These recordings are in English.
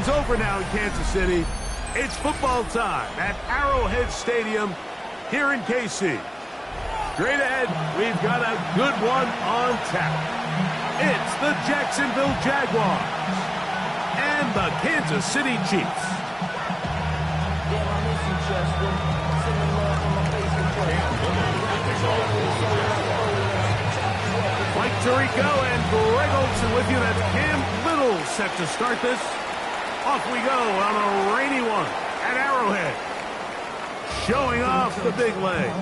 Game's over now in Kansas City. It's football time at Arrowhead Stadium here in KC. Straight ahead, we've got a good one on tap. It's the Jacksonville Jaguars and the Kansas City Chiefs. Mike Tirico and Greg Olsen with you. That's Cam Little set to start this. Off we go on a rainy one at Arrowhead. Showing off the big leg.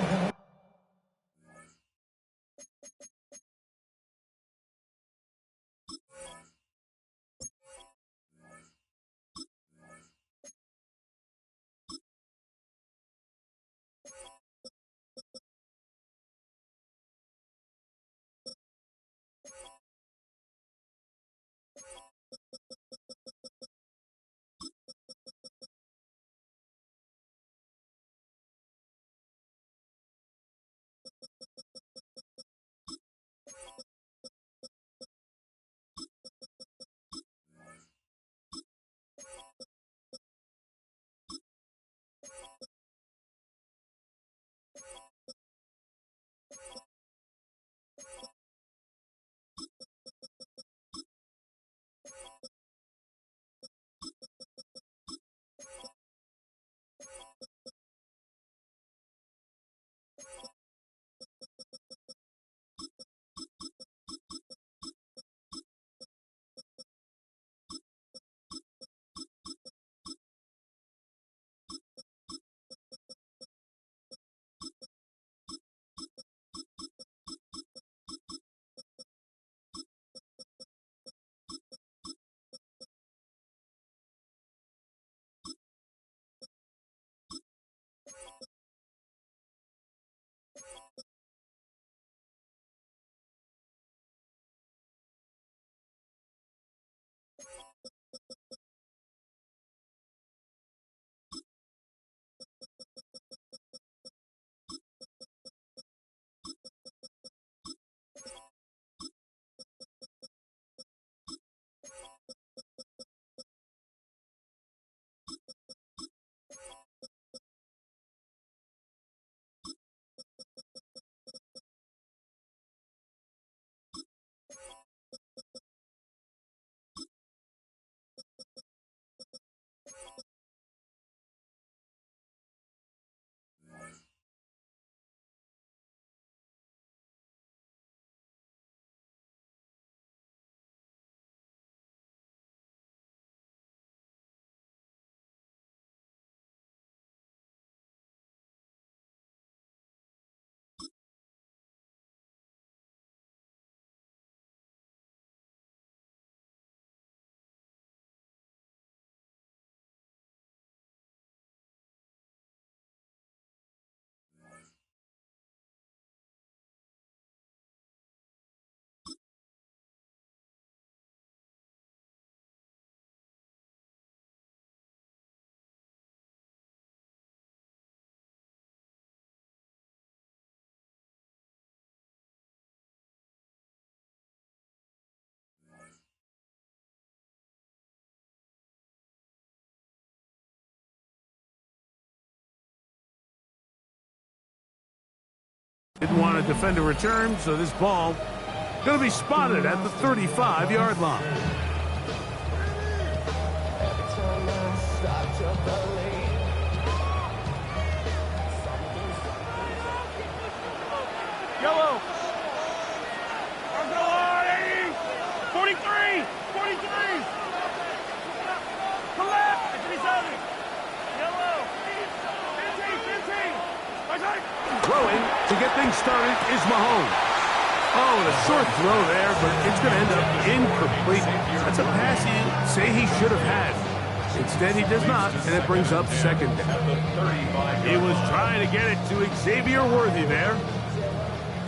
Didn't want to defend a return, so this ball going to be spotted at the 35-yard line. Yellow. 43. 43. To left. It's 37. Yellow. 15. 15. Throwing to get things started is Mahomes. Oh, and a short throw there, but it's going to end up incomplete. That's a pass you say he should have had. Instead, he does not, and it brings up second down. He was trying to get it to Xavier Worthy there.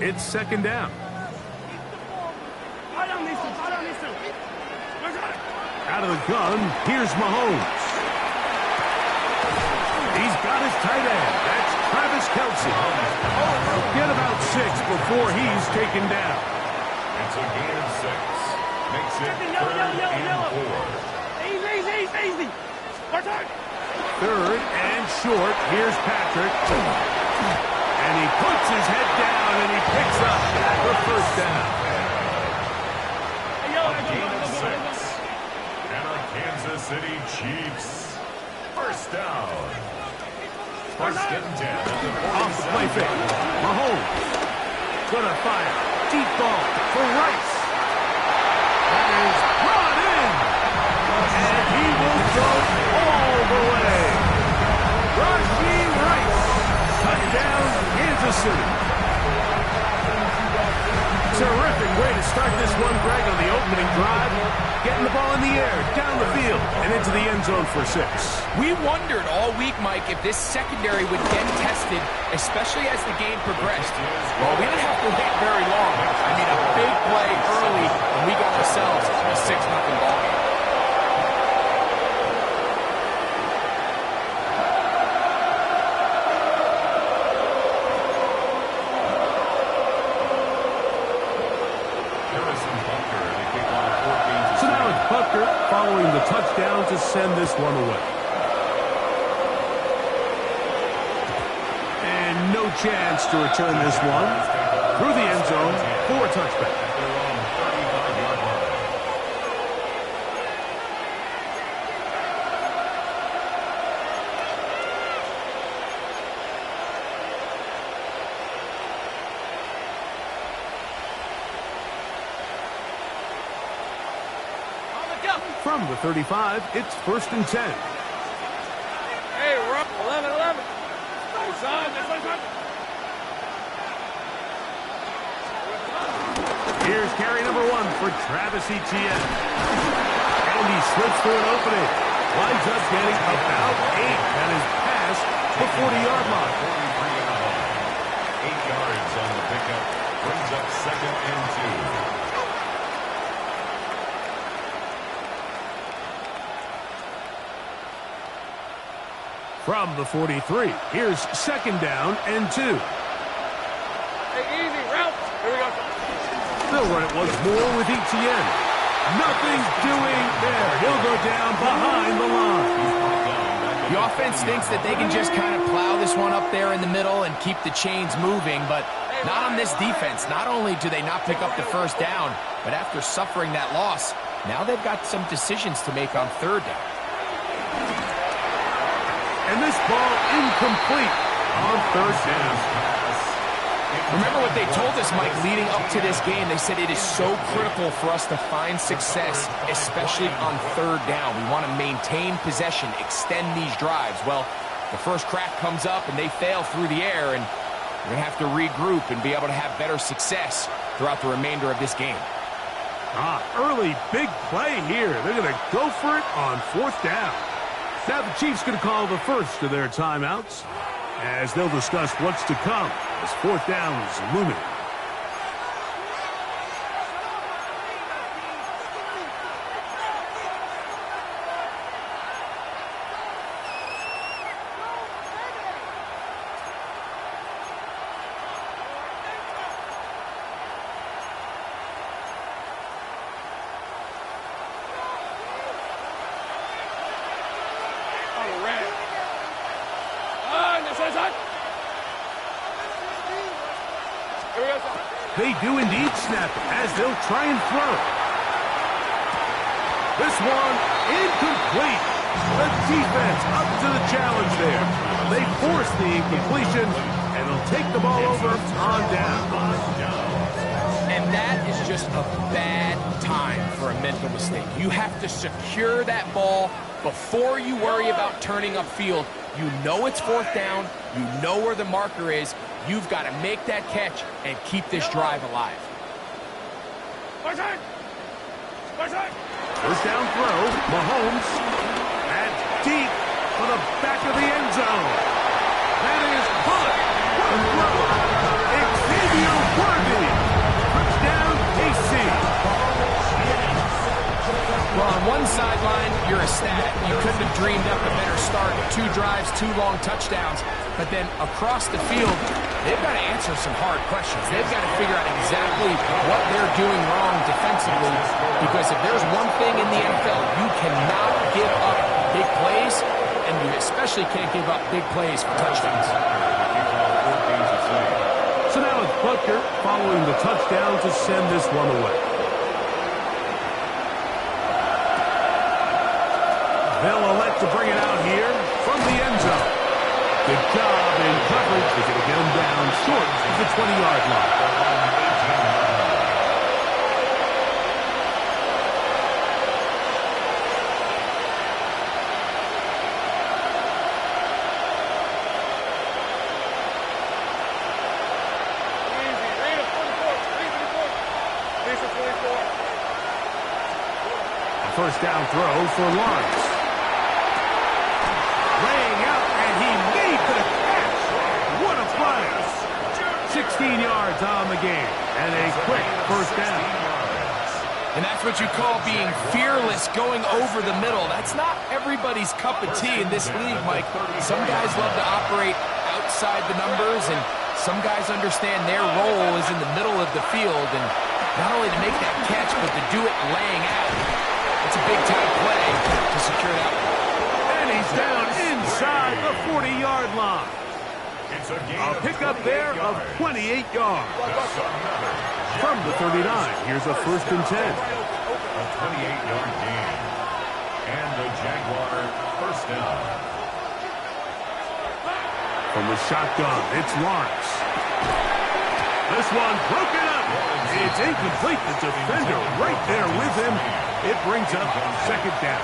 It's second down. Out of the gun, here's Mahomes. He's got his tight end. That's Travis Kelce. He'll get about 6 before he's taken down. It's a gain of 6. Makes it 3rd and 4. Easy, easy, easy. Martin. Third and short. Here's Patrick. And he puts his head down and he picks up the first down. Gain of 6. And our Kansas City Chiefs. First down. First and 10 at the 47. Off the play fake. Mahomes. Gonna fire. Deep ball for Rice. That is brought in. And he will go all the way. Rashee Rice. Touchdown, Kansas City. Terrific way to start this one, Greg, on the opening drive. Getting the ball in the air, down the field, and into the end zone for 6. We wondered all week, Mike, if this secondary would get tested, especially as the game progressed. Well, we didn't have to wait very long. I mean, a big play early, and we got ourselves a 6-0 ball game. Following the touchdown to send this one away. And no chance to return this one through the end zone for a touchback. From the 35, it's first and 10. Hey, we're up 11-11. Nice on, nice on. Here's carry number 1 for Travis Etienne. And he slips through an opening. Winds up getting about 8 at his pass, the 40-yard line. 8 yards on the pickup. Brings up second and 2. From the 43, here's second down and 2. Hey, easy, Ralph. Here we go. They'll run it once more with Etienne. Nothing doing there. He'll go down behind the line. The offense thinks that they can just kind of plow this one up there in the middle and keep the chains moving, but not on this defense. Not only do they not pick up the first down, but after suffering that loss, now they've got some decisions to make on third down. And this ball incomplete on third down. Remember what they told us, Mike, leading up to this game. They said it is so critical for us to find success, especially on third down. We want to maintain possession, extend these drives. Well, the first crack comes up and they fail through the air, and we're going to have to regroup and be able to have better success throughout the remainder of this game. Early big play here. They're going to go for it on fourth down. Now the Chiefs going to call the first of their timeouts as they'll discuss what's to come as fourth down is looming. They do indeed snap it as they'll try and throw. This one incomplete. The defense up to the challenge there. They force the incompletion, and they'll take the ball over on down. And that is just a bad time for a mental mistake. You have to secure that ball before you worry about turning upfield. You know it's fourth down. You know where the marker is. You've got to make that catch and keep this drive alive. First down throw, Mahomes. That's deep for the back of the end zone. That is caught. What a throw. Xavier Worthy. Touchdown, KC. Well, on one sideline, you're ecstatic. You couldn't have dreamed up a better start. 2 drives, 2 long touchdowns. But then across the field, they've got to answer some hard questions. They've got to figure out exactly what they're doing wrong defensively, because if there's one thing in the NFL, you cannot give up big plays, and you especially can't give up big plays for touchdowns. So now it's Butker following the touchdown to send this one away. They'll elect to bring it out here from the end zone. Good job in coverage. They're going to get him down short of the 20-yard line. First down throw for Lawrence. Laying out, and he made the catch. What a play. 16 yards on the game, and a quick first down. And that's what you call being fearless, going over the middle. That's not everybody's cup of tea in this league, Mike. Some guys love to operate outside the numbers, and some guys understand their role is in the middle of the field, and not only to make that catch, but to do it laying out. It's a big-time play to secure that one. And he's down inside the 40-yard line. A pickup there of 28 yards. From the 39, here's a 1st and 10. A 28-yard gain. And the Jaguar first down. From the shotgun, it's Lawrence. This one broken up. It's incomplete. The defender right there with him. It brings up 2nd down.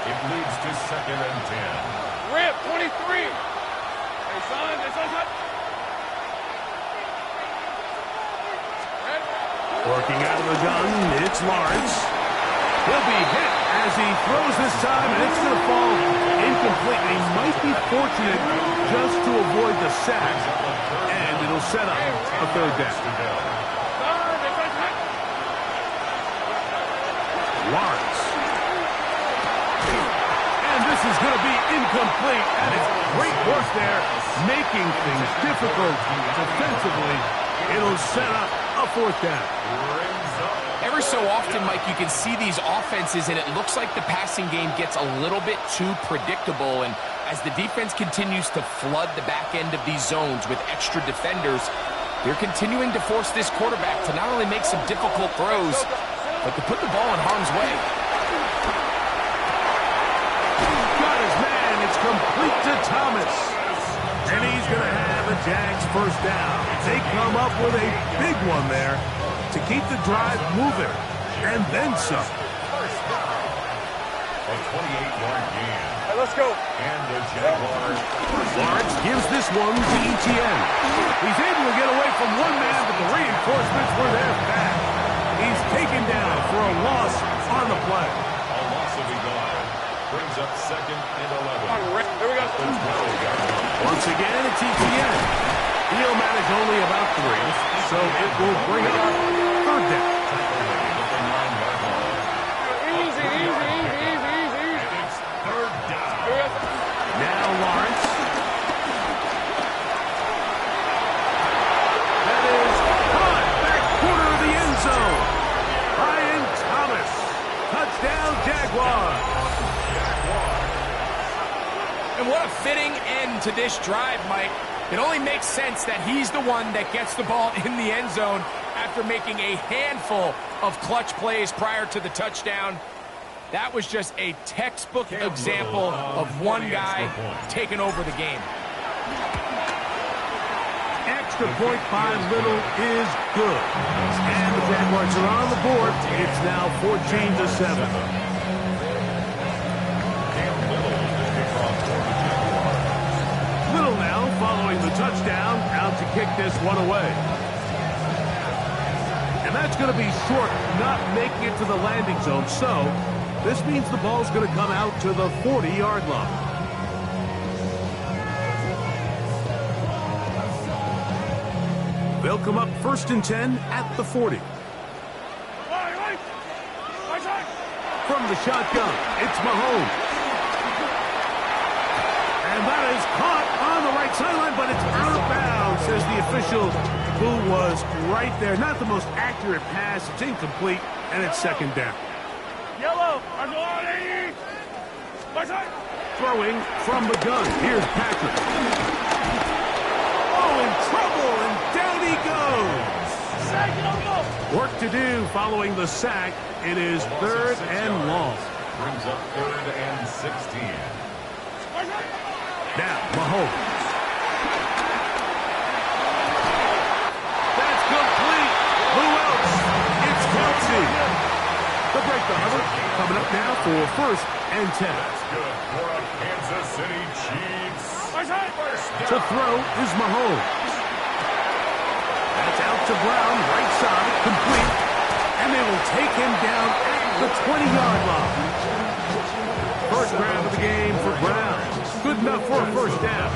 It leads to 2nd and 10. Rip, 23. Hey, son, it's on top. Working out of the gun, it's Lawrence. He'll be hit as he throws this time, and it's going to fall incomplete. He might be fortunate just to avoid the sack, and it'll set up a 3rd down. Lawrence. And this is going to be incomplete, and it's great work there, making things difficult defensively. It'll set up a 4th down. Every so often, Mike, you can see these offenses, and it looks like the passing game gets a little bit too predictable, and as the defense continues to flood the back end of these zones with extra defenders, they're continuing to force this quarterback to not only make some difficult throws, but to put the ball in harm's way. Got his man. It's complete to Thomas. And he's going to have a Jags first down. They come up with a big one there to keep the drive moving. And then some. A 28-yard gain. Hey, let's go. And the Jaguars. Lawrence gives this one to ETN. He's able to get away from one man, but the reinforcements were there fast. He's taken down for a loss on the play. A loss of a yard. Brings up 2nd and 11. Here we go. Once again, it's ETN. He'll manage only about 3, so it will bring up 3rd down. Easy. And it's 3rd down. Now Lawrence. That is caught back corner of the end zone. Brian Thomas. Touchdown, Jaguars. And what a fitting end to this drive, Mike. It only makes sense that he's the one that gets the ball in the end zone after making a handful of clutch plays prior to the touchdown. That was just a textbook example of one guy taking over the game. Extra point by Little is good. And the Jaguars are on the board. It's now 14-7. Following the touchdown, out to kick this one away. And that's going to be short, not making it to the landing zone. So this means the ball's going to come out to the 40-yard line. They'll come up 1st and 10 at the 40. From the shotgun, it's Mahomes. And that is caught on the right sideline, but it's out of bounds as Mitchell, who was right there. Not the most accurate pass. It's incomplete, and it's second down. Yellow. Throwing from the gun. Here's Patrick. Oh, in trouble, and down he goes. Work to do following the sack. It is third and long. Brings up third and 16. Now, Mahomes. That's complete. Who else? It's Kelsey. The break the huddle. Coming up now for first and 10. That's good for a Kansas City Chiefs. To throw is Mahomes. That's out to Brown, right side, complete. And they will take him down at the 20-yard line. First grab of the game for Brown. Good enough for a first down.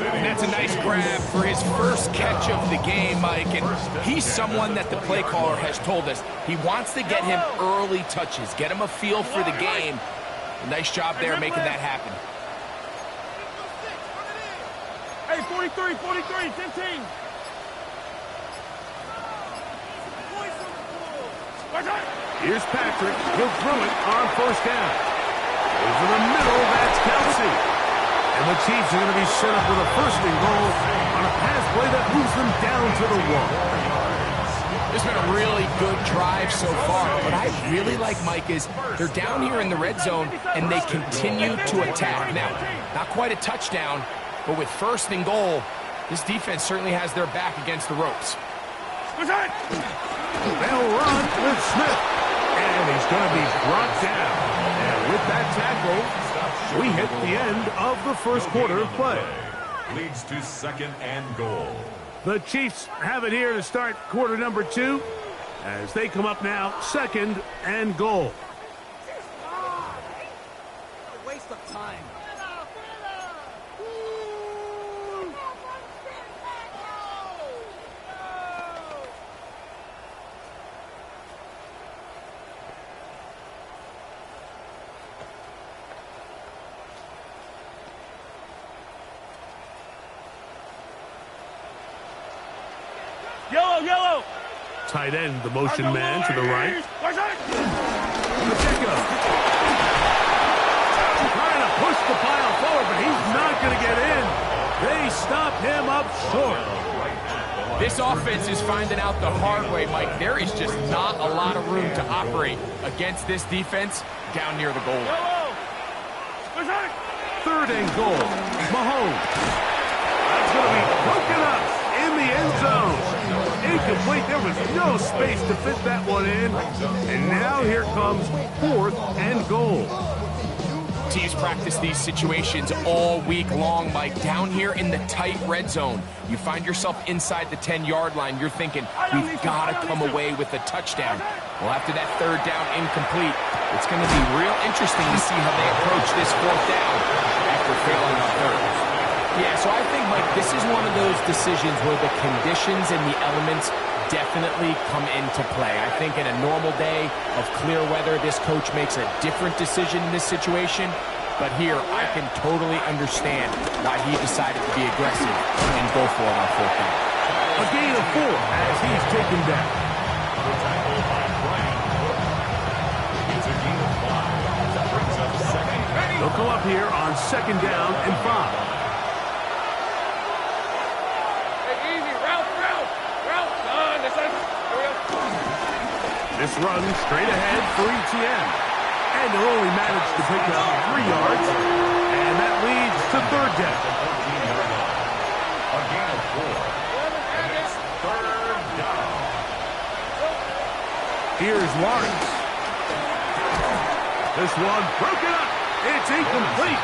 And that's a nice grab for his first catch of the game, Mike. And he's someone that the play caller has told us he wants to get him early touches, get him a feel for the game. A nice job there making that happen. Hey, 43, 15. Here's Patrick. He'll throw it on first down. Over the middle, that's Kelsey. And the Chiefs are going to be set up with a first and goal on a pass play that moves them down to the wall. It's been a really good drive so far. What I really like, Mike, is they're down here in the red zone, and they continue to attack. Now, not quite a touchdown, but with first and goal, this defense certainly has their back against the ropes. They'll run with Smith. And he's going to be brought down. And with that tackle, we hit the end of the first quarter of play. Leads to second and goal. The Chiefs have it here to start quarter number 2 as they come up now, second and goal. Waste of time. Yellow. Tight end, the motion man to the right. Pacheco. Trying to push the pile forward, but he's not going to get in. They stop him up short. This offense is finding out the hard way, Mike. There is just not a lot of room to operate against this defense down near the goal line. Third and goal. Mahomes. That's going to be broken up in the end zone. Incomplete. There was no space to fit that one in. And now here comes fourth and goal. Teams practice these situations all week long, Mike. Down here in the tight red zone, you find yourself inside the 10-yard line. You're thinking, we've got to come away with a touchdown. Well, after that third down incomplete, it's going to be real interesting to see how they approach this fourth down after failing on third. Yeah, so I think, Mike, this is one of those decisions where the conditions and the elements definitely come into play. I think in a normal day of clear weather, this coach makes a different decision in this situation. But here, I can totally understand why he decided to be aggressive and go for it on fourth down. A gain of 4 as he's taken down. They'll go up here on second down and 5. This run straight ahead for ETN. And they'll only manage to pick up 3 yards. And that leads to third down. A gain of 4. And it's third down. Here's Lawrence. This one broken up. It's incomplete.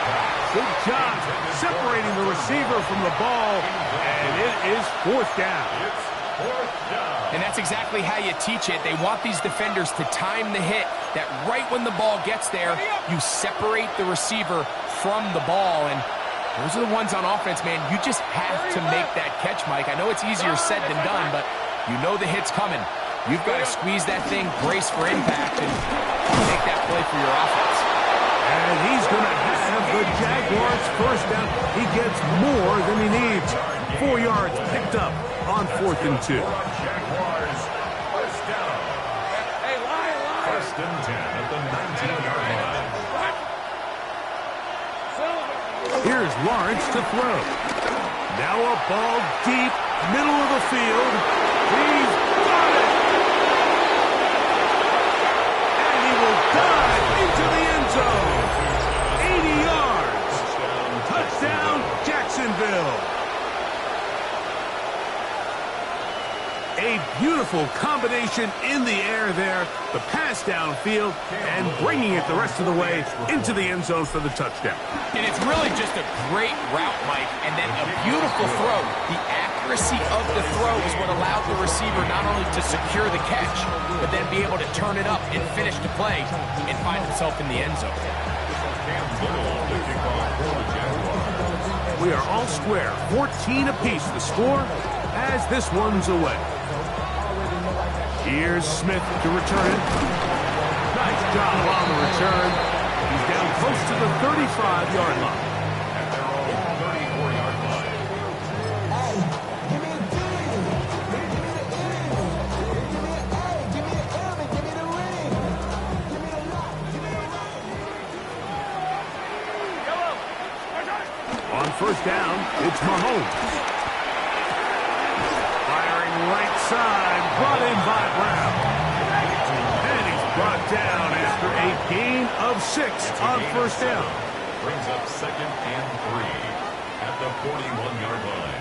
Good job separating the receiver from the ball. And it is fourth down. It's fourth down. And that's exactly how you teach it. They want these defenders to time the hit, that right when the ball gets there, you separate the receiver from the ball. And those are the ones on offense, man. You just have to make that catch, Mike. I know it's easier said than done, but you know the hit's coming. You've got to squeeze that thing, brace for impact, and make that play for your offense. And he's going to have the Jaguars first down. He gets more than he needs. 4 yards picked up on 4th and 2. Jaguars. First down. Hey, line. First and 10 at the 19-yard line. Here's Lawrence to throw. Now a ball deep, middle of the field. He's got it! And he will dive into the end zone. 80 yards. Touchdown, Jacksonville. A beautiful combination in the air there. The pass downfield and bringing it the rest of the way into the end zone for the touchdown. And it's really just a great route, Mike, and then a beautiful throw. The accuracy of the throw is what allowed the receiver not only to secure the catch, but then be able to turn it up and finish the play and find himself in the end zone. We are all square, 14 apiece the score as this one's away. Here's Smith to return it. Nice job on the return. He's down close to the 35-yard line. At their own 34-yard line. On first down, it's Mahomes. Firing right side, brought in by Brown. And he's brought down after a gain of 6 on first down. Brings up 2nd and 3 at the 41-yard line.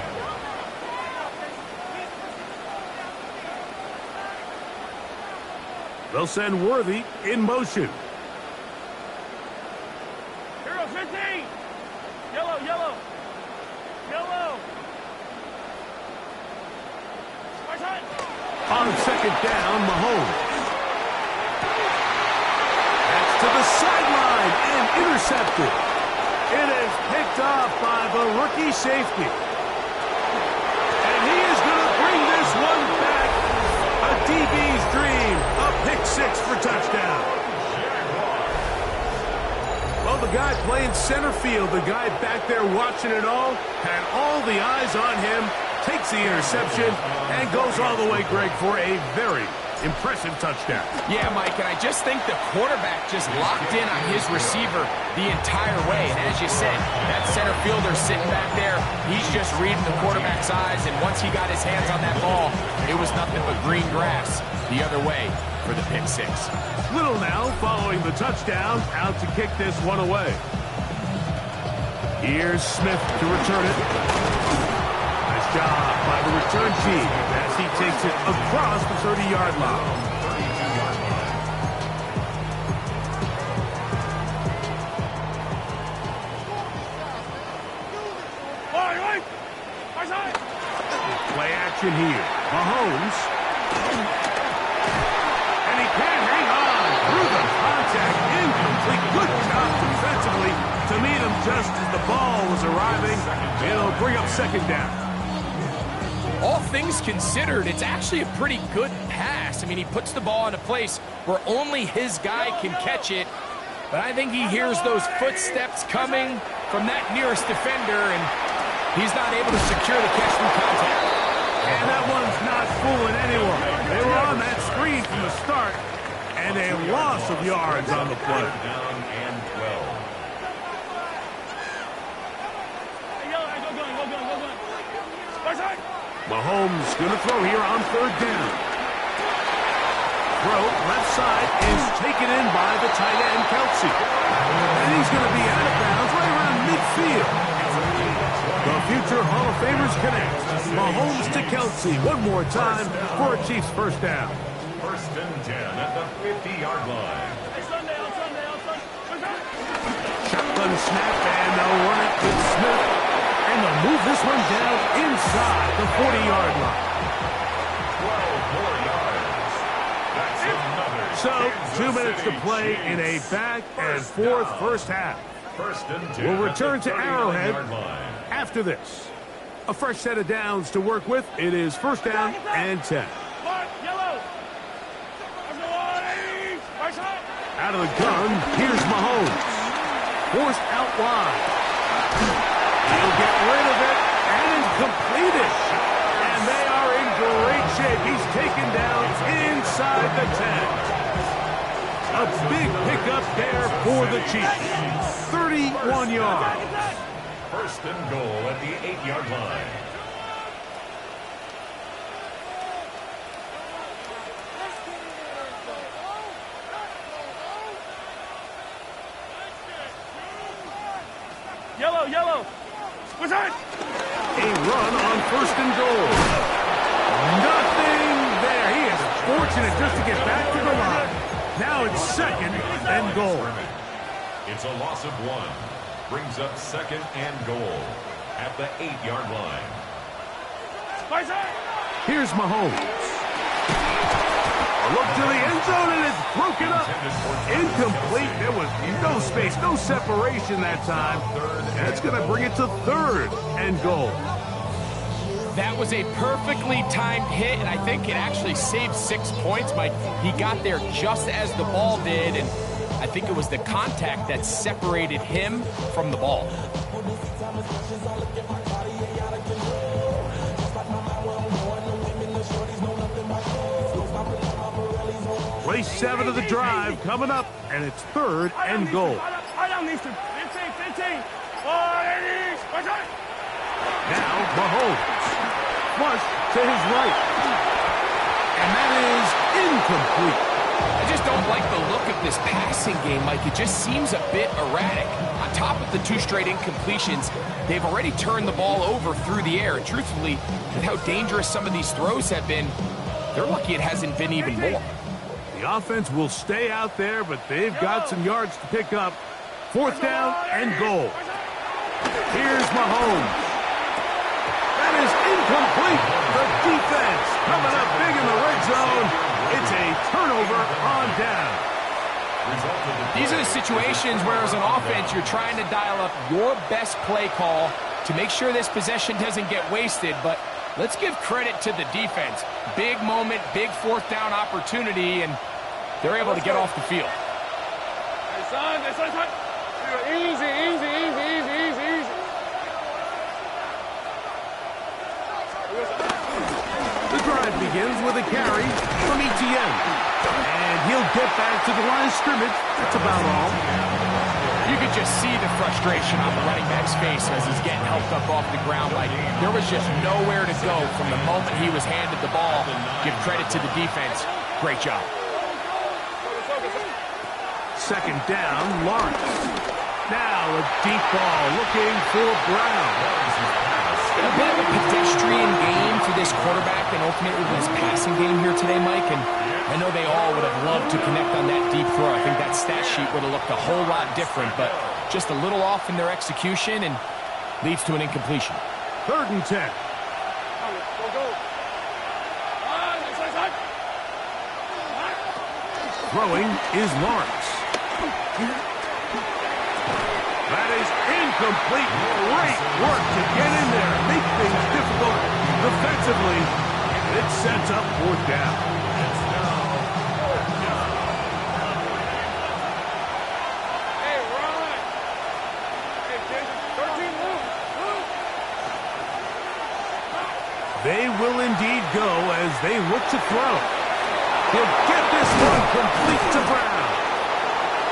They'll send Worthy in motion. Hero 15. Yellow. On second down, Mahomes. That's to the sideline and intercepted. It is picked off by the rookie safety. And he is going to bring this one back. A DB's dream. A pick 6 for touchdown. Well, the guy playing center field, the guy back there watching it all, had all the eyes on him, takes the interception, and goes all the way, Greg, for a very impressive touchdown. Yeah, Mike, and I just think the quarterback just locked in on his receiver the entire way. And as you said, that center fielder sitting back there, he's just reading the quarterback's eyes, and once he got his hands on that ball, it was nothing but green grass the other way for the pick 6. Little now following the touchdown, out to kick this one away. Here's Smith to return it. Nice job by the return team as he takes it across the 30-yard line. Play action here. Mahomes. And he can't hang on through the contact. Incomplete. Good job defensively to meet him just as the ball was arriving. It'll bring up second down. All things considered, it's actually a pretty good pass. I mean, he puts the ball in a place where only his guy can catch it. But I think he hears those footsteps coming from that nearest defender, and he's not able to secure the catch through contact. And that one's not fooling anyone. They were on that screen from the start, and a loss of yards on the play. Down and 12. Mahomes going to throw here on third down. Throw left side is taken in by the tight end, Kelsey. And he's going to be out of bounds right around midfield. The future Hall of Famers connect. Mahomes to Kelsey one more time for a Chiefs first down. First and 10 at the 50-yard line. Shotgun snap and they'll run it with Smith. And they'll move this one down inside the 40-yard line. 12 more yards. That's another. So, 2 minutes to play in a back and forth first half. First and 10 We'll return at the to Arrowhead 31-yard line. after this. A fresh set of downs to work with. It is first down and 10. Out of the gun, here's Mahomes. Forced out wide. He'll get rid of it, and completed. And they are in great shape. He's taken down inside the 10. A big pickup there for the Chiefs. 31 yards. First and goal at the 8-yard line. Yellow. What's that? A run on first and goal. Nothing there. He is fortunate just to get back to the line. Now it's second and goal. It's a loss of 1. Brings up second and goal at the 8-yard line. Here's Mahomes. A look to the end zone, and it's broken up. Incomplete. There was no space, no separation that time. That's going to bring it to third and goal. That was a perfectly timed hit, and I think it actually saved 6 points, Mike. He got there just as the ball did, and I think it was the contact that separated him from the ball. Play 7 of the drive coming up, and it's third and goal. Now Mahomes. Flush to his right. And that is incomplete. I just don't like the look of this passing game, Mike. It just seems a bit erratic. On top of the 2 straight incompletions, they've already turned the ball over through the air. And truthfully, with how dangerous some of these throws have been, they're lucky it hasn't been even more. The offense will stay out there, but they've got some yards to pick up. Fourth down and goal. Here's Mahomes. That is incomplete. The defense coming up big in the red zone. It's a turnover on down. These are the situations where as an offense you're trying to dial up your best play call to make sure this possession doesn't get wasted, but let's give credit to the defense. Big moment, big fourth down opportunity, and they're able to get off the field. Easy. The drive begins with a carry from Etienne. And he'll get back to the line of scrimmage. That's about all. You could just see the frustration on the running back's face as he's getting helped up off the ground. Like there was just nowhere to go from the moment he was handed the ball. Give credit to the defense. Great job. Second down, Lawrence. Now a deep ball looking for Brown. A bit of a pedestrian game for this quarterback and ultimately his passing game here today, Mike. And I know they all would have loved to connect on that deep throw. I think that stat sheet would have looked a whole lot different, but just a little off in their execution and leads to an incompletion. Third and 10. Throwing is Lawrence. That is incomplete. Great work to get in there. Make things difficult defensively. It sets up fourth down. Hey, Ron. Hey, Jason, 13 move. They will indeed go as they look to throw. He'll get this one complete to Brown.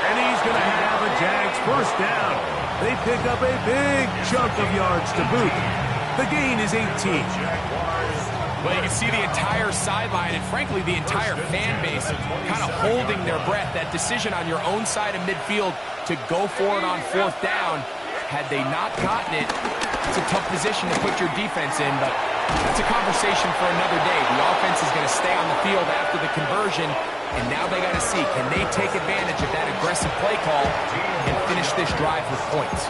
And he's going to have a Jags first down. They pick up a big chunk of yards to boot. The gain is 18. Well, you can see the entire sideline and, frankly, the entire fan base kind of holding their breath. That decision on your own side of midfield to go for it on fourth down, had they not gotten it, it's a tough position to put your defense in, but that's a conversation for another day. The offense is going to stay on the field after the conversion, and now they got to see, can they take advantage of that aggressive play call and finish this drive with points?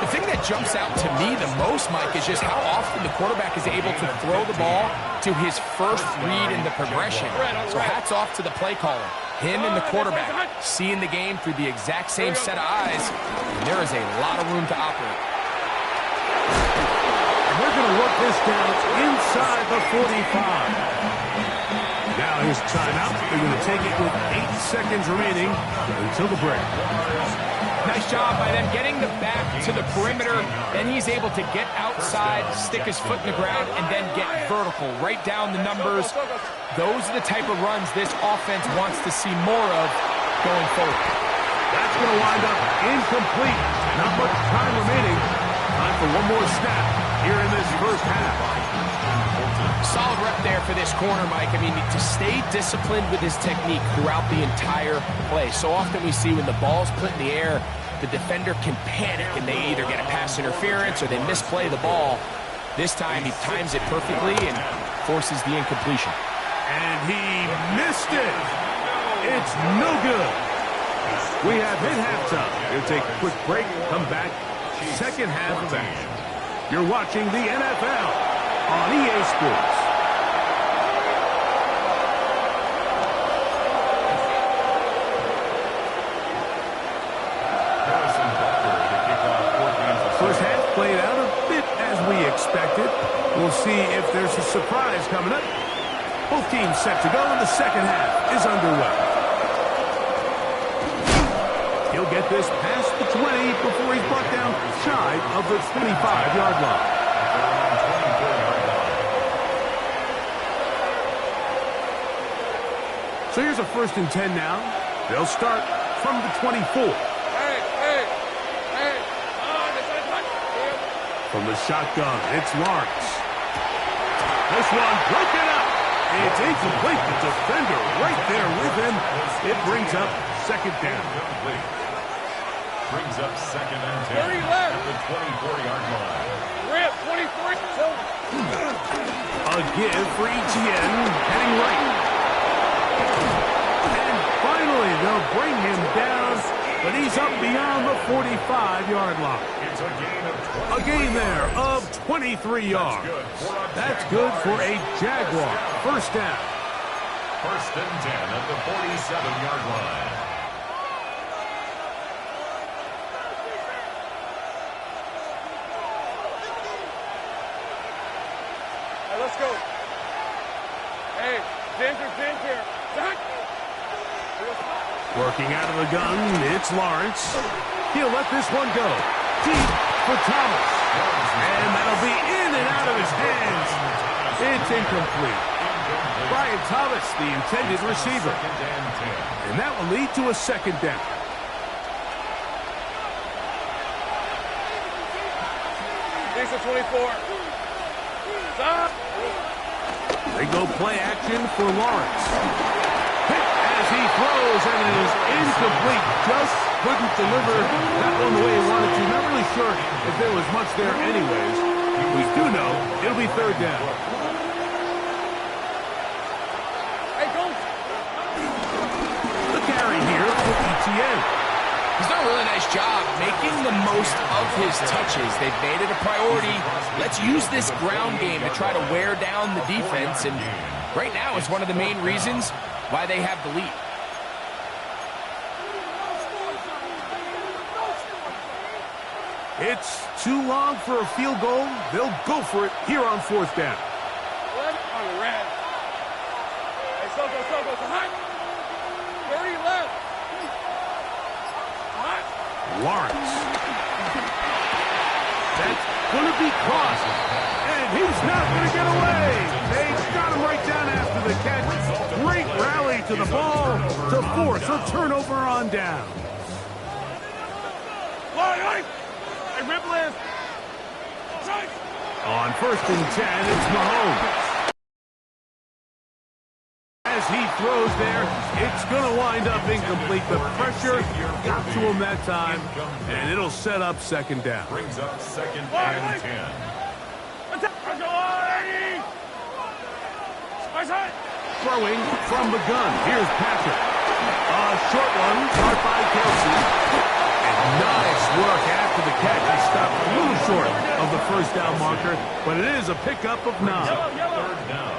The thing that jumps out to me the most, Mike, is just how often the quarterback is able to throw the ball to his first read in the progression. So hats off to the play caller. Him and the quarterback seeing the game through the exact same set of eyes, and there is a lot of room to operate. We're going to work this down inside the 45. Now his timeout. They're going to take it with 8 seconds remaining until the break. Nice job by them getting the back to the perimeter. Then he's able to get outside, stick his foot in the ground, and then get vertical, right down the numbers. Those are the type of runs this offense wants to see more of going forward. That's going to wind up incomplete. Not much time remaining. Time for one more snap here in this first half. Solid rep there for this corner, Mike. I mean, to stay disciplined with his technique throughout the entire play. So often we see when the ball's put in the air, the defender can panic and they either get a pass interference or they misplay the ball. This time he times it perfectly and forces the incompletion. And he missed it. It's no good. We have hit halftime. We'll take a quick break, come back, second half of action. You're watching the NFL on EA Sports. First half played out a bit as we expected. We'll see if there's a surprise coming up. Both teams set to go, and the second half is underway. He'll get this past the 20 before he's brought down shy of the 25-yard line. So here's a 1st and 10 now. They'll start from the 24. From the shotgun, it's Lawrence. This one broken up. It's incomplete. The defender right there with him. It brings up second down. Brings up 2nd and 10 at the 24-yard line. Rip, 23. A give for Etienne, heading right. And finally, they'll bring him down, but he's up beyond the 45-yard line. It's a gain of 20. A gain there of 23 yards. That's good for a Jaguar. First down. 1st and 10 at the 47-yard line. Let's go. Hey, Ginger. Working out of the gun, it's Lawrence. He'll let this one go. Deep for Thomas. And that'll be in and out of his hands. It's incomplete. Brian Thomas, the intended receiver. And that will lead to a second down. Thanks for 24. Stop. They go play action for Lawrence. Hit as he throws, and it is incomplete. Just couldn't deliver that one the way he wanted to. Not really sure if there was much there anyways. We do know it'll be third down. Hey, go. The carry here for Etienne. He's done a really nice job making the most of his touches. They've made it a priority. Let's use this ground game to try to wear down the defense, and right now it's one of the main reasons why they have the lead. It's too long for a field goal. They'll go for it here on 4th down. What? On the red. Hey, Soko. Hot. 30 left. Hot. Lawrence. That's going to be caught. And he's not going to get away. They got him right down after the catch. Great rally to the ball to force a turnover on down. Hey, Ripley. On 1st and 10, it's Mahomes. As he throws there, it's going to wind up incomplete. The pressure got to him that time, and it'll set up second down. Brings up 2nd and 10. Throwing from the gun. Here's Patrick. A short one, caught by Kelsey. And nice work after the catch. He stopped a little short of the first down marker, but it is a pickup of 9. Third down.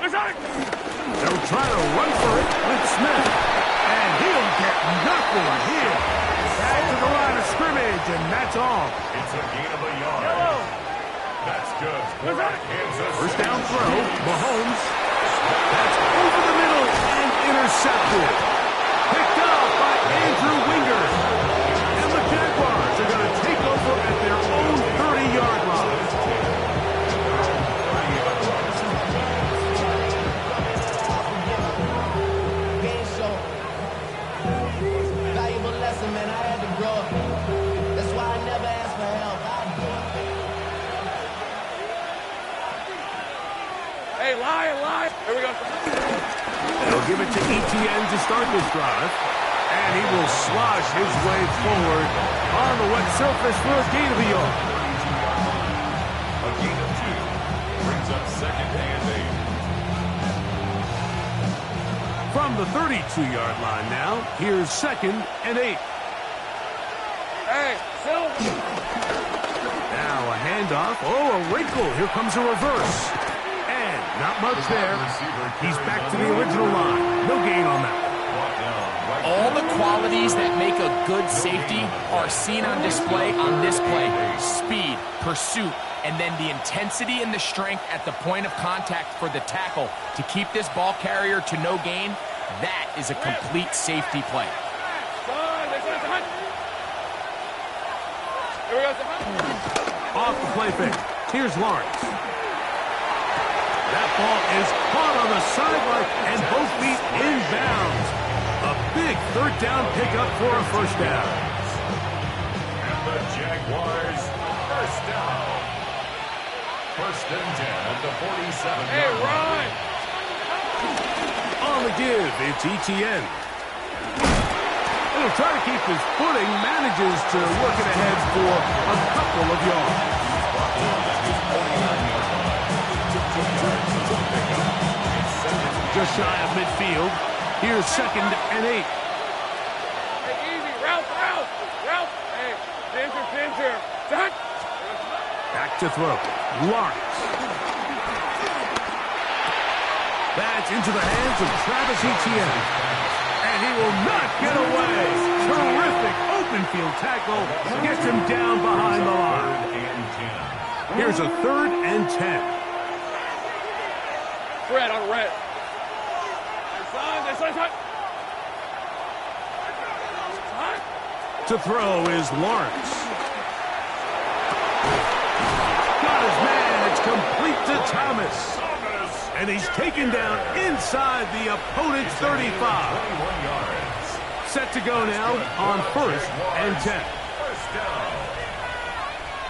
They'll try to run for it with Smith. And he'll get nothing here. Back to the line of scrimmage, and that's all. It's a gain of a yard. That's good. For Kansas. First down throw, Mahomes. That's over the middle and intercepted. Picked up by Andrew Winger. And the Jaguars are going to take over at their own 30-yard line. Valuable lesson, man. I had to grow up. That's why I never asked for help. Hey, lie. Here we go. They'll give it to Etienne to start this drive. And he will slosh his way forward on the wet surface for a gain of a yard. A gain of 2 brings up second and 8. From the 32-yard line now, here's second and 8. Hey, Silver. Now a handoff. Oh, a wrinkle. Here comes a reverse. And not much there. He's back to the original line. No gain on that. All the qualities that make a good safety are seen on display on this play. Speed, pursuit, and then the intensity and the strength at the point of contact for the tackle to keep this ball carrier to no gain. That is a complete safety play. Here we go. Off the play fake. Here's Lawrence. That ball is caught on the sideline and both feet inbounds. A big third down pickup for a first down. And the Jaguars first down. First and 10 at the 47. Hey, Ron. On the give, it's Etienne. He'll try to keep his footing, manages to work it ahead for a couple of yards. Just shy of midfield. Here's second and 8. Hey, easy. Route. Hey, Ginger. Done. Back to throw. Lawrence. That's into the hands of Travis Etienne. And he will not get away. Terrific open field tackle. Gets him down behind the line. Here's a third and 10. Red on red. To throw is Lawrence. Got his man. It's complete to Thomas. And he's taken down inside the opponent's 35. Set to go now on first and 10. First down.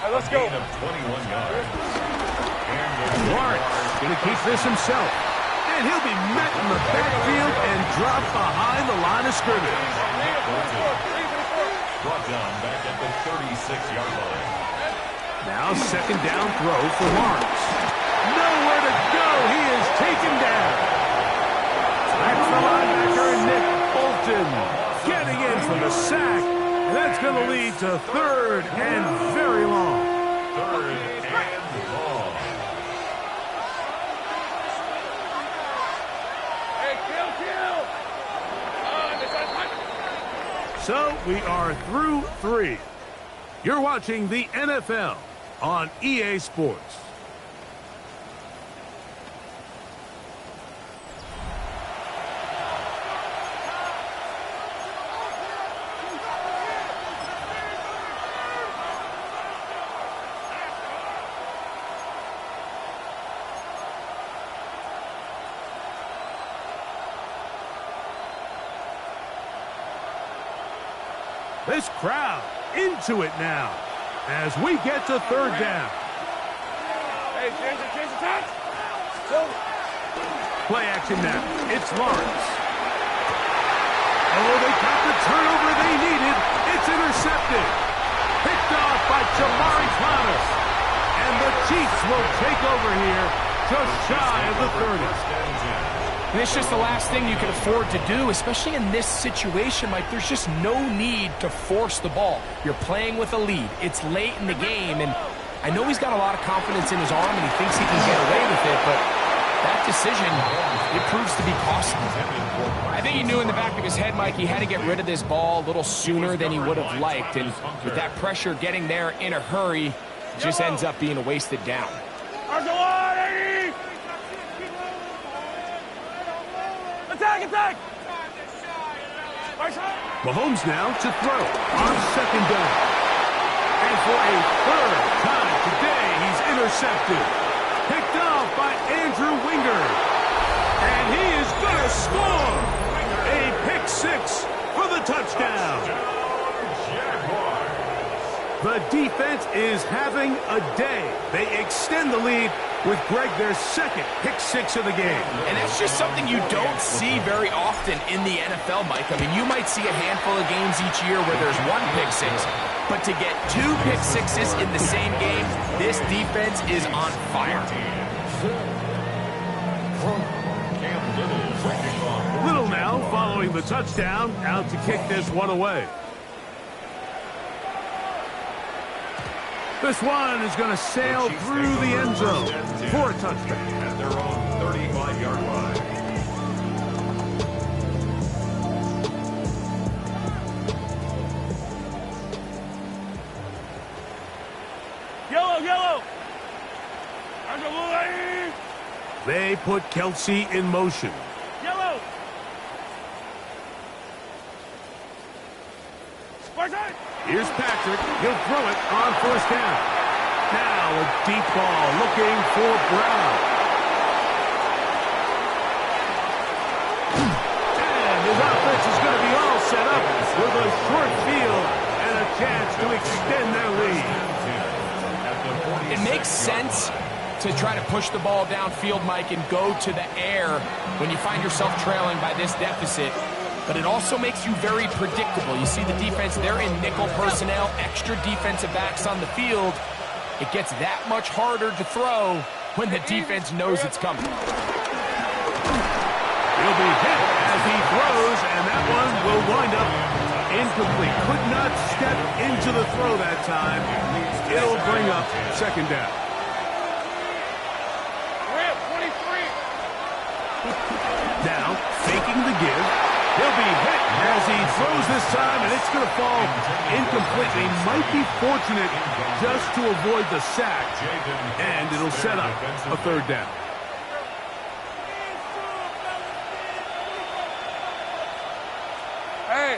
Hey, let's go. Gain of 21 yards. Lawrence going to keep this himself. And he'll be met in the backfield and dropped behind the line of scrimmage. Brought down back at the 36-yard line. Now second down throw for Lawrence. Nowhere to go. He is taken down. That's the linebacker, Nick Bolton, getting in for the sack. And that's going to lead to third and very long. Third and long. So we are through 3. You're watching the NFL on EA Sports. This crowd into it now as we get to third down. Hey, change the touch. Play action now. It's Lawrence. Oh, they got the turnover they needed. It's intercepted. Picked off by Jamari Thomas. And the Chiefs will take over here just shy of the 30. And it's just the last thing you can afford to do, especially in this situation. Like, there's just no need to force the ball. You're playing with a lead. It's late in the game, and I know he's got a lot of confidence in his arm, and he thinks he can get away with it, but that decision, it proves to be costly. I think he knew in the back of his head, Mike, he had to get rid of this ball a little sooner than he would have liked, and with that pressure getting there in a hurry, it just ends up being a wasted down. Mahomes now to throw on second down. And for a third time today, he's intercepted. Picked off by Andrew Winger. And he is going to score. A pick six for the touchdown. The defense is having a day. They extend the lead with Greg their second pick six of the game. And that's just something you don't see very often in the NFL, Mike. I mean, you might see a handful of games each year where there's one pick six, but to get two pick sixes in the same game, this defense is on fire. Little now following the touchdown, out to kick this one away. This one is going to sail through the end zone for a touchdown. At their own 35-yard line. Yellow. They put Kelsey in motion. Yellow. Here's Patrick. He'll throw it on first down. Now a deep ball looking for Brown. And his offense is going to be all set up with a short field and a chance to extend their lead. It makes sense to try to push the ball downfield, Mike, and go to the air when you find yourself trailing by this deficit. But it also makes you very predictable. You see the defense, they're in nickel personnel, extra defensive backs on the field. It gets that much harder to throw when the defense knows it's coming. He'll be hit as he throws, and that one will wind up incomplete. Could not step into the throw that time. It'll bring up second down. 23. Now, faking the give. He'll be hit as he throws this time, and it's going to fall incomplete. He might be fortunate just to avoid the sack, and it'll set up a third down. Hey.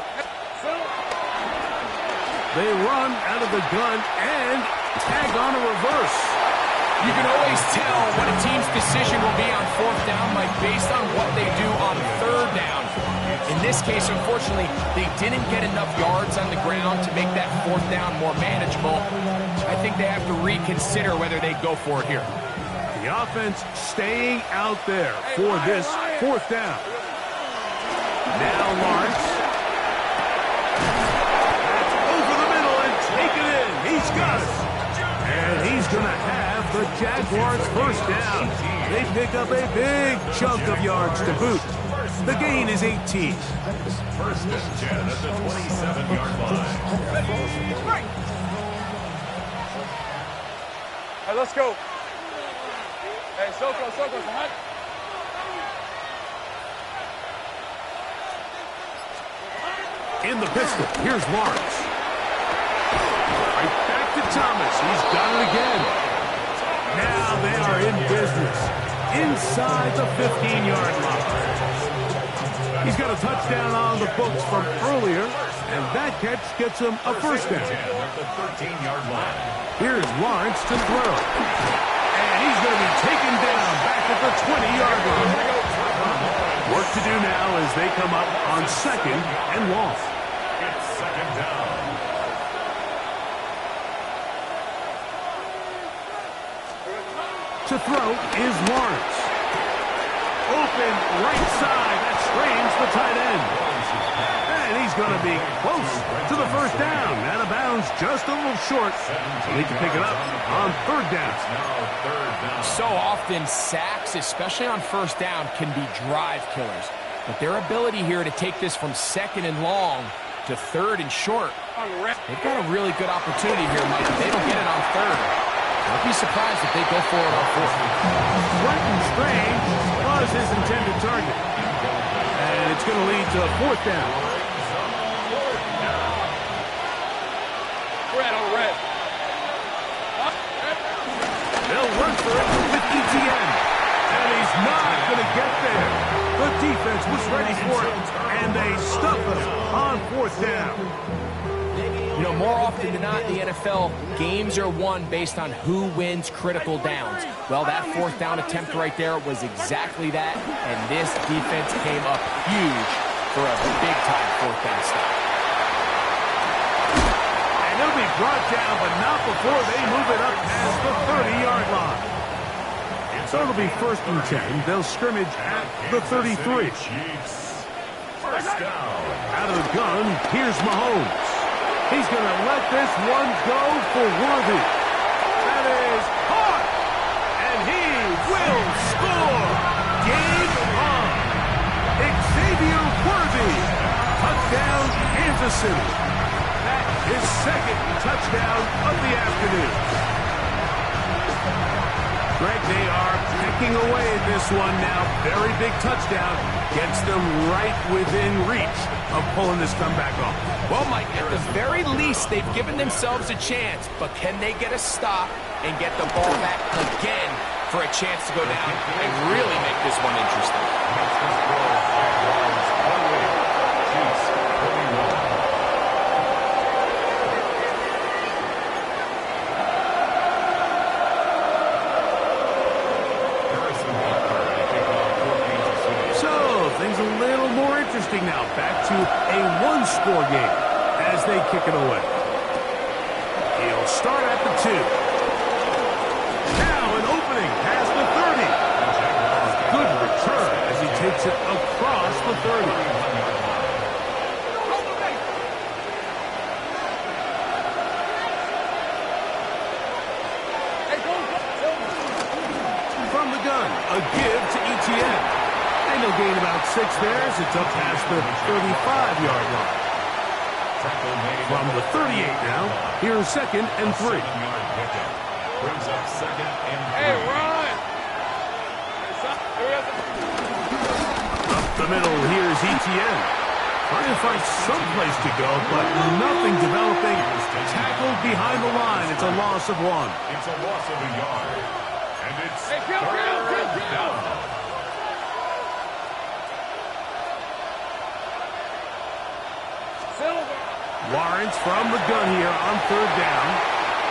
They run out of the gun and tag on a reverse. You can always tell what a team's decision will be on fourth down, Mike, based on what they do on third down. In this case, unfortunately, they didn't get enough yards on the ground to make that fourth down more manageable. I think they have to reconsider whether they go for it here. The offense staying out there for this fourth down. Now Lawrence. That's over the middle and take it in. He's got it. And he's going to have the Jaguars first down. They pick up a big chunk of yards to boot. The gain is 18. First and 10 at the 27-yard line. Hey, let's go. Hey, Soko, behind. In the pistol, here's Lawrence. Right back to Thomas. He's got it again. Now they are in business inside the 15-yard line. He's got a touchdown on the books from earlier, and that catch gets him a first down. At the 13-yard line. Here's Lawrence to throw. And he's going to be taken down back at the 20-yard line. Work to do now as they come up on second and long. It's second down. To throw is Lawrence. Open right side. That strains the tight end. And he's going to be close to the first down. Out of bounds, just a little short. They can pick it up on third down. So often, sacks, especially on first down, can be drive killers. But their ability here to take this from second and long to third and short, they've got a really good opportunity here, Mike. If they don't get it on third, don't be surprised if they go for it on fourth. Quentin Strange was his intended target. And it's going to lead to a fourth down. Red. They'll run for it with ETN. And he's not going to get there. The defense was ready for it, and they stuff him on fourth down. You know, more often than not in the NFL, games are won based on who wins critical downs. Well, that fourth down attempt right there was exactly that, and this defense came up huge for a big-time fourth down stop. And it'll be brought down, but not before they move it up past the 30-yard line. So it'll be 1st and 10. They'll scrimmage at the 33. First down. Out of the gun, here's Mahomes. He's going to let this one go for Worthy. That is caught. And he will score. Game on. Xavier Worthy. Touchdown, Kansas City. That is 2nd touchdown of the afternoon. Greg, they are pecking away at this one now. Very big touchdown. Gets them right within reach of pulling this comeback off. Well, Mike, at the very least, they've given themselves a chance, but can they get a stop and get the ball back again for a chance to go down and really make this one interesting? Things a little more interesting now. Back to a one-score game as they kick it away. He'll start at the 2. Now an opening past the 30. Good return as he takes it across the 30. From the gun, a give to Etienne. And he'll gain about 6 there as it's up past the 35-yard line. From the 38 now, here's 2nd and 3. Brings up 2nd and 3. Hey, Ron! Up the middle, here's Etienne. Trying to find some place to go, but nothing developing. Tackled behind the line. It's a loss of 1. It's a loss of a yard. And it's Hey, kill! down. Lawrence from the gun here on 3rd down.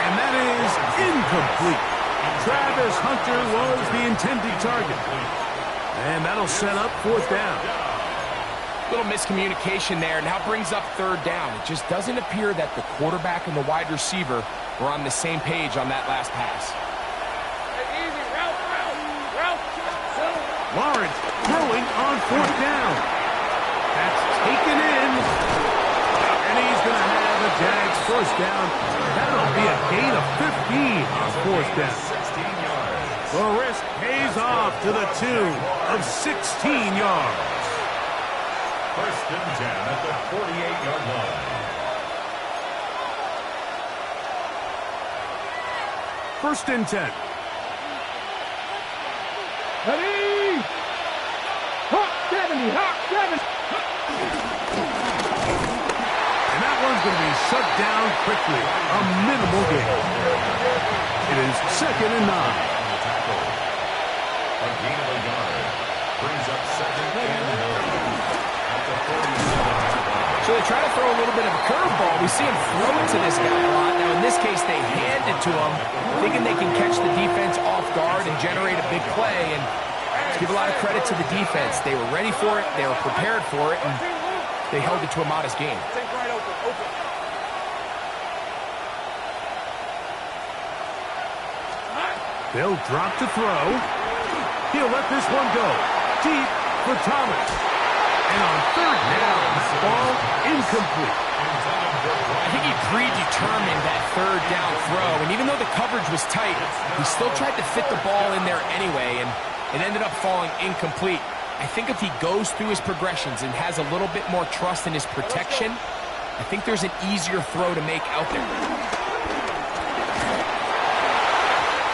And that is incomplete. Travis Hunter was the intended target. And that'll set up 4th down. Little miscommunication there, now brings up 3rd down. It just doesn't appear that the quarterback and the wide receiver were on the same page on that last pass. Easy, route. Lawrence throwing on 4th down. That's taken in. And he's going to have a Jags 1st down. That'll be a gain of 15 on 4th down. 16 yards. The risk pays off to the tune of 16 yards. 1st and 10 at the 48-yard line. 1st and 10. Ready! Hot 70! And that one's going to be shut down quickly. A minimal gain. It is 2nd and 9. A gain of a yard. Brings up 2nd and 9 at the 47-yard line. So they try to throw a little bit of a curveball. We see him throw it to this guy a lot. Now, in this case, they hand it to him, thinking they can catch the defense off guard and generate a big play. And let's give a lot of credit to the defense. They were ready for it, they were prepared for it, and they held it to a modest game. Take right open. They'll drop to throw. He'll let this one go. Deep for Thomas. And on 3rd down, ball incomplete. I think he predetermined that 3rd down throw, and even though the coverage was tight, he still tried to fit the ball in there anyway, and it ended up falling incomplete. I think if he goes through his progressions and has a little bit more trust in his protection, I think there's an easier throw to make out there.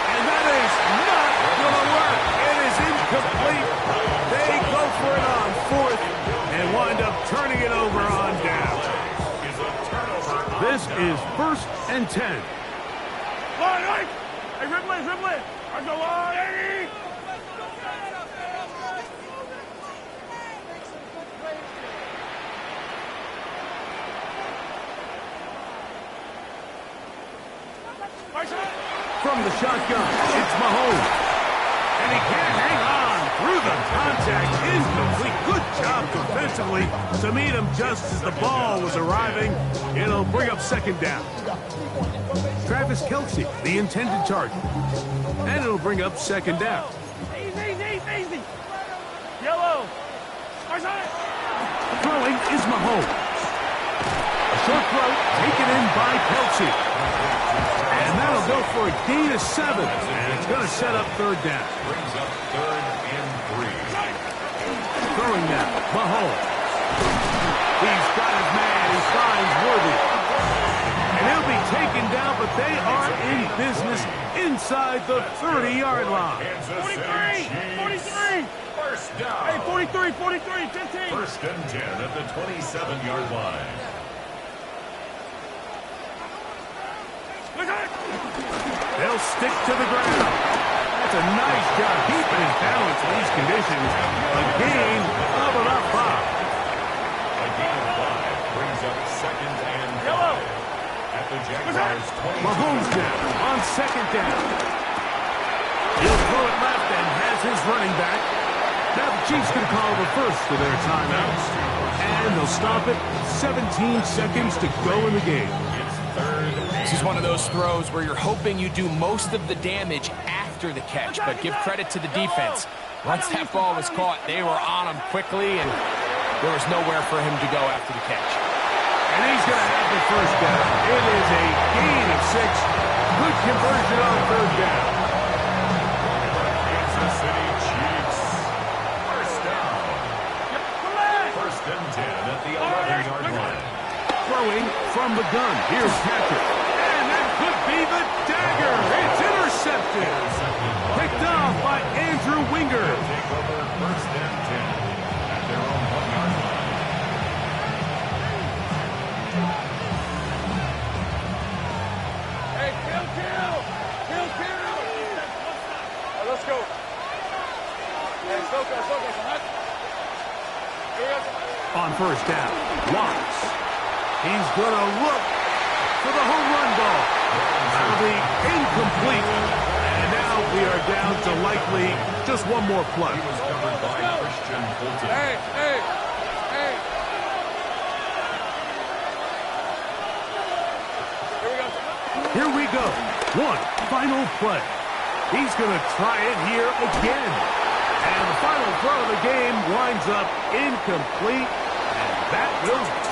And that is not going to work. It is incomplete. They go for it on 4th and wind up turning it over on down. This is 1st and 10. Line, hey, Ridley! On the line, 80! From the shotgun, it's Mahomes. And he can't hang on through the contact. Incomplete. Good job defensively to meet him just as the ball was arriving. It'll bring up second down. Travis Kelce, the intended target. And it'll bring up second down. Easy. Yellow. Throwing is Mahomes. A short throw taken in by Kelce. And that'll go for a gain of 7. And it's going to set up third down. Brings up 3rd and 3. Throwing now, Mahomes. He's got his man. He finds Worthy. And he'll be taken down, but they are in business inside the 30-yard line. Kansas City Chiefs. 43. First down. Hey, 43, 15. First and 10 at the 27-yard line. They'll stick to the ground. That's a nice job keeping his balance in these conditions. A gain of about 5. A gain of 5 brings up 2nd and 5. At the Jaguars' 22. Mahomes now on second down. He'll throw it left and has his running back. Now the Chiefs can call the first of their timeouts. And they'll stop it. 17 seconds to go in the game. It's 3rd. This is one of those throws where you're hoping you do most of the damage after the catch, but give credit to the defense. Once that ball was caught, they were on him quickly, and there was nowhere for him to go after the catch. And he's going to have the first down. It is a gain of 6. Good conversion on third down. Kansas City Chiefs. First down. First and 10 at the 11-yard line. Throwing from the gun. Here's Patrick. And that could be the dagger. It's intercepted. Picked off by Andrew Winger. Take over first and 10 at their own 1-yard line. Hey, kill. Let's go. Hey, Soka. Here we go. On first down, Watts. He's going to look for the home run ball. That'll be incomplete. And now we are down to likely just one more play. He was covered by Christian Fulton. Hey. Here we go. One final play. He's going to try it here again. And the final throw of the game winds up incomplete. And that will do